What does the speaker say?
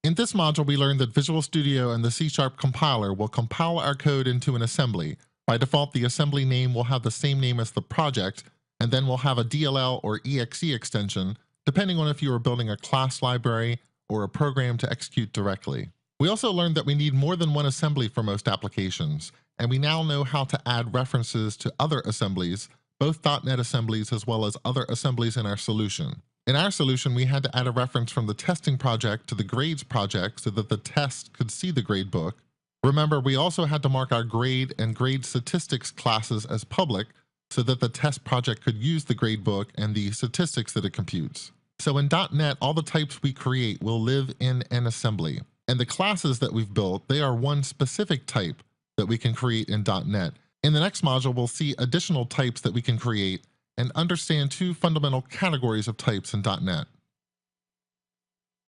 In this module, we learned that Visual Studio and the C# compiler will compile our code into an assembly. By default, the assembly name will have the same name as the project, and then we'll have a DLL or EXE extension, depending on if you are building a class library or a program to execute directly. We also learned that we need more than one assembly for most applications, and we now know how to add references to other assemblies, both .NET assemblies as well as other assemblies in our solution. In our solution, we had to add a reference from the testing project to the grades project so that the test could see the gradebook. Remember, we also had to mark our grade and grade statistics classes as public so that the test project could use the gradebook and the statistics that it computes. So in .NET, all the types we create will live in an assembly. And the classes that we've built, they are one specific type that we can create in .NET. In the next module, we'll see additional types that we can create and understand two fundamental categories of types in .NET.